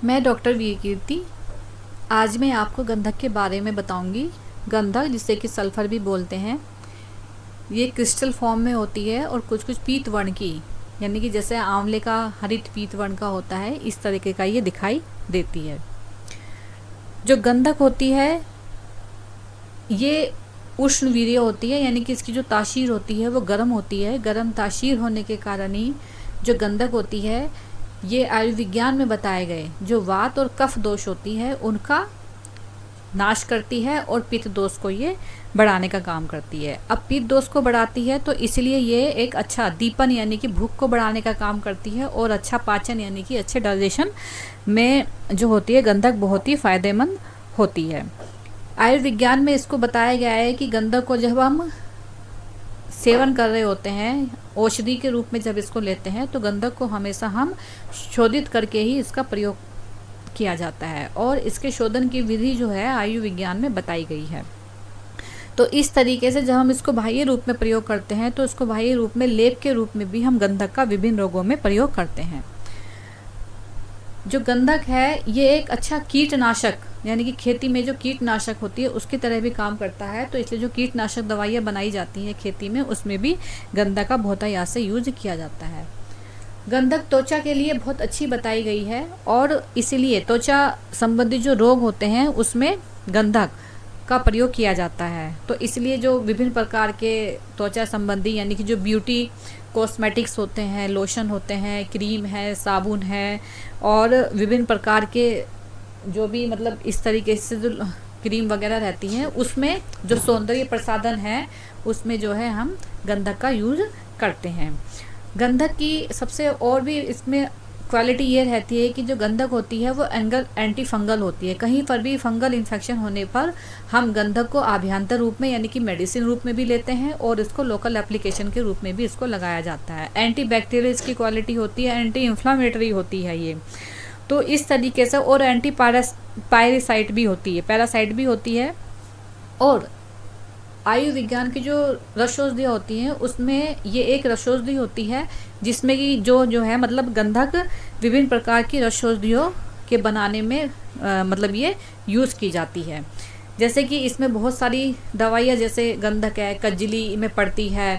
मैं डॉक्टर वीर कीर्ति। आज मैं आपको गंधक के बारे में बताऊंगी। गंधक, जिसे कि सल्फर भी बोलते हैं, ये क्रिस्टल फॉर्म में होती है और कुछ कुछ पीत वर्ण की, यानी कि जैसे आंवले का हरित पीत वर्ण का होता है, इस तरीके का ये दिखाई देती है। जो गंधक होती है ये उष्ण वीर्य होती है, यानी कि इसकी जो तासीर होती है वो गर्म होती है। गर्म तासीर होने के कारण ही जो गंधक होती है, ये आयुर्विज्ञान में बताए गए जो वात और कफ दोष होती है उनका नाश करती है और पित्त दोष को ये बढ़ाने का काम करती है। अब पित्त दोष को बढ़ाती है तो इसलिए ये एक अच्छा दीपन यानी कि भूख को बढ़ाने का काम करती है, और अच्छा पाचन यानी कि अच्छे डाइजेशन में जो होती है गंधक बहुत ही फायदेमंद होती है। आयुर्विज्ञान में इसको बताया गया है कि गंधक को जब हम सेवन कर रहे होते हैं, औषधि के रूप में जब इसको लेते हैं, तो गंधक को हमेशा हम शोधित करके ही इसका प्रयोग किया जाता है, और इसके शोधन की विधि जो है आयुर्विज्ञान में बताई गई है। तो इस तरीके से जब हम इसको बाह्य रूप में प्रयोग करते हैं तो इसको बाह्य रूप में लेप के रूप में भी हम गंधक का विभिन्न रोगों में प्रयोग करते हैं। जो गंधक है ये एक अच्छा कीटनाशक, यानी कि खेती में जो कीटनाशक होती है उसकी तरह भी काम करता है। तो इसलिए जो कीटनाशक दवाइयाँ बनाई जाती हैं खेती में, उसमें भी गंधक का बहुतायत से यूज किया जाता है। गंधक त्वचा के लिए बहुत अच्छी बताई गई है, और इसीलिए त्वचा संबंधी जो रोग होते हैं उसमें गंधक का प्रयोग किया जाता है। तो इसलिए जो विभिन्न प्रकार के त्वचा संबंधी यानी कि जो ब्यूटी कॉस्मेटिक्स होते हैं, लोशन होते हैं, क्रीम है, साबुन है, और विभिन्न प्रकार के जो भी मतलब इस तरीके से जो क्रीम वगैरह रहती हैं, उसमें जो सौंदर्य प्रसाधन है उसमें जो है हम गंधक का यूज करते हैं। गंधक की सबसे और भी इसमें क्वालिटी ये रहती है कि जो गंधक होती है वो एंटी फंगल होती है। कहीं पर भी फंगल इन्फेक्शन होने पर हम गंधक को आभ्यंतर रूप में यानी कि मेडिसिन रूप में भी लेते हैं, और इसको लोकल एप्लीकेशन के रूप में भी इसको लगाया जाता है। एंटी बैक्टीरियल इसकी क्वालिटी होती है, एंटी इन्फ्लामेटरी होती है ये। तो इस तरीके से, और एंटी पायरिसाइट भी होती है, पैरासाइट भी होती है। और आयुर्विज्ञान की जो रसौषधियाँ होती हैं उसमें ये एक रसौषधि होती है जिसमें कि जो है मतलब गंधक विभिन्न प्रकार की रसौषधियों के बनाने में मतलब ये यूज़ की जाती है। जैसे कि इसमें बहुत सारी दवाइयाँ, जैसे गंधक है कजली में पड़ती है,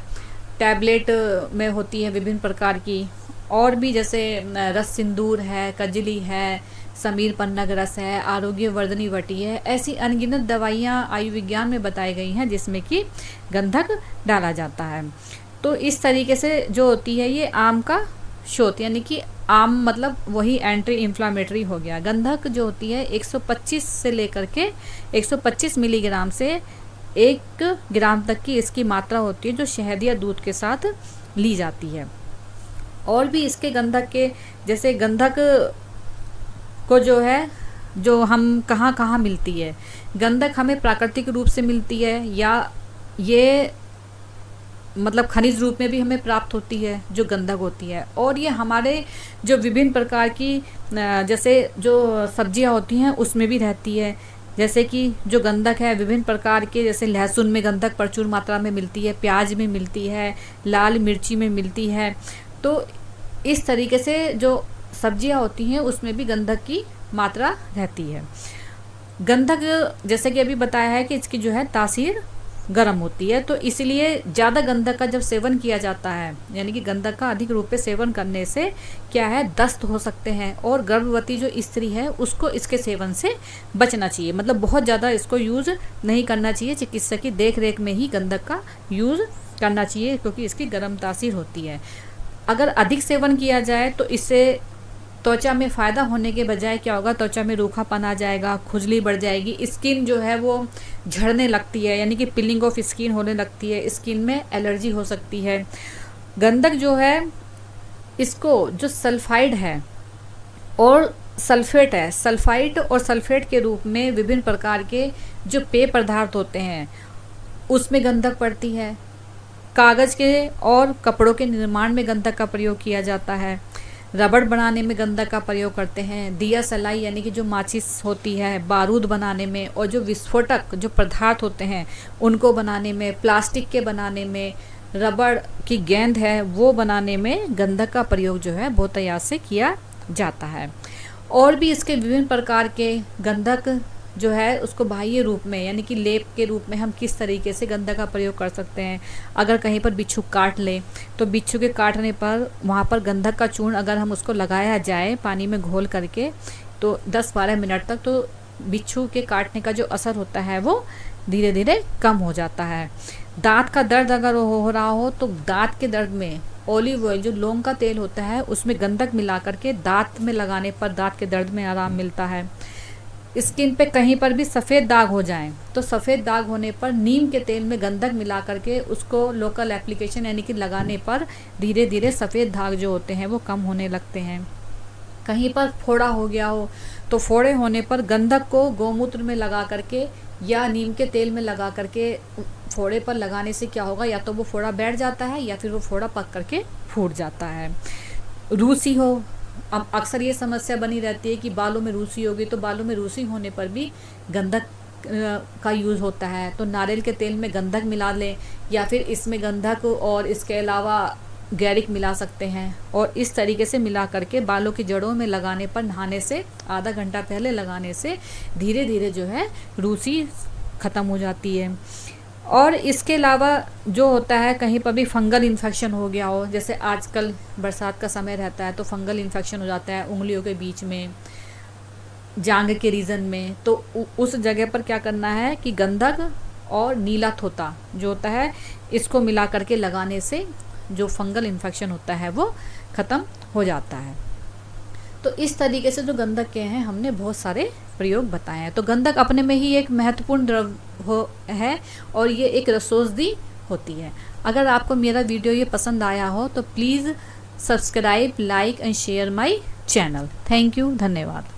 टैबलेट में होती है विभिन्न प्रकार की, और भी जैसे रस सिंदूर है, कजली है, समीर पन्नग रस है, आरोग्य वर्धनी वटी है, ऐसी अनगिनत दवाइयाँ आयुर्विज्ञान में बताई गई हैं जिसमें कि गंधक डाला जाता है। तो इस तरीके से जो होती है ये आम का शोथ, यानी कि आम मतलब वही एंटी इन्फ्लामेटरी हो गया। गंधक जो होती है 125 से लेकर के 125 मिलीग्राम से 1 ग्राम तक की इसकी मात्रा होती है, जो शहद या दूध के साथ ली जाती है। और भी इसके गंधक के, जैसे गंधक को जो है जो हम कहाँ कहाँ मिलती है, गंधक हमें प्राकृतिक रूप से मिलती है, या ये मतलब खनिज रूप में भी हमें प्राप्त होती है जो गंधक होती है। और ये हमारे जो विभिन्न प्रकार की जैसे जो सब्जियां होती हैं उसमें भी रहती है। जैसे कि जो गंधक है विभिन्न प्रकार के, जैसे लहसुन में गंधक प्रचुर मात्रा में मिलती है, प्याज में मिलती है, लाल मिर्ची में मिलती है। तो इस तरीके से जो सब्जियां होती हैं उसमें भी गंधक की मात्रा रहती है। गंधक जैसे कि अभी बताया है कि इसकी जो है तासीर गर्म होती है, तो इसलिए ज़्यादा गंधक का जब सेवन किया जाता है, यानी कि गंधक का अधिक रूप में सेवन करने से क्या है, दस्त हो सकते हैं, और गर्भवती जो स्त्री है उसको इसके सेवन से बचना चाहिए। मतलब बहुत ज़्यादा इसको यूज़ नहीं करना चाहिए, चिकित्सक की देख रेख में ही गंधक का यूज़ करना चाहिए, क्योंकि इसकी गर्म तासीर होती है। अगर अधिक सेवन किया जाए तो इससे त्वचा में फ़ायदा होने के बजाय क्या होगा, त्वचा में रूखापन आ जाएगा, खुजली बढ़ जाएगी, स्किन जो है वो झड़ने लगती है, यानी कि पिलिंग ऑफ स्किन होने लगती है, स्किन में एलर्जी हो सकती है। गंधक जो है इसको जो सल्फाइड है और सल्फेट है, सल्फाइड और सल्फेट के रूप में विभिन्न प्रकार के जो पेय पदार्थ होते हैं उसमें गंधक पड़ती है। कागज़ के और कपड़ों के निर्माण में गंधक का प्रयोग किया जाता है। रबड़ बनाने में गंधक का प्रयोग करते हैं। दिया सलाई यानी कि जो माचिस होती है, बारूद बनाने में, और जो विस्फोटक जो पदार्थ होते हैं उनको बनाने में, प्लास्टिक के बनाने में, रबड़ की गेंद है वो बनाने में गंधक का प्रयोग जो है बहुतायत से किया जाता है। और भी इसके विभिन्न प्रकार के गंधक जो है उसको बाह्य रूप में यानी कि लेप के रूप में हम किस तरीके से गंधक का प्रयोग कर सकते हैं। अगर कहीं पर बिच्छू काट ले तो बिच्छू के काटने पर वहाँ पर गंधक का चूर्ण अगर हम उसको लगाया जाए पानी में घोल करके तो 10-12 मिनट तक, तो बिच्छू के काटने का जो असर होता है वो धीरे धीरे कम हो जाता है। दांत का दर्द अगर हो रहा हो तो दांत के दर्द में ऑलिव ऑयल जो लौंग का तेल होता है उसमें गंधक मिला करके दांत में लगाने पर दांत के दर्द में आराम मिलता है। स्किन पे कहीं पर भी सफ़ेद दाग हो जाएं तो सफ़ेद दाग होने पर नीम के तेल में गंधक मिला करके उसको लोकल एप्लीकेशन यानी कि लगाने पर धीरे धीरे सफ़ेद दाग जो होते हैं वो कम होने लगते हैं। कहीं पर फोड़ा हो गया हो तो फोड़े होने पर गंधक को गौमूत्र में लगा करके या नीम के तेल में लगा करके फोड़े पर लगाने से क्या होगा, या तो वो फोड़ा बैठ जाता है या फिर वो फोड़ा पक करके फूट जाता है। रूसी हो, अब अक्सर ये समस्या बनी रहती है कि बालों में रूसी होगी, तो बालों में रूसी होने पर भी गंधक का यूज़ होता है। तो नारियल के तेल में गंधक मिला लें या फिर इसमें गंधक और इसके अलावा गैरिक मिला सकते हैं और इस तरीके से मिला करके बालों की जड़ों में लगाने पर नहाने से आधा घंटा पहले लगाने से धीरे धीरे जो है रूसी ख़त्म हो जाती है। और इसके अलावा जो होता है कहीं पर भी फंगल इन्फेक्शन हो गया हो, जैसे आजकल बरसात का समय रहता है तो फंगल इन्फेक्शन हो जाता है उंगलियों के बीच में, जांघ के रीजन में, तो उस जगह पर क्या करना है कि गंधक और नीला थोता जो होता है इसको मिला करके लगाने से जो फंगल इन्फेक्शन होता है वो ख़त्म हो जाता है। तो इस तरीके से जो गंधक के हैं हमने बहुत सारे प्रयोग बताए हैं। तो गंधक अपने में ही एक महत्वपूर्ण द्रव्य है और ये एक रसौषधि होती है। अगर आपको मेरा वीडियो ये पसंद आया हो तो please subscribe, like and share my channel. Thank you, धन्यवाद।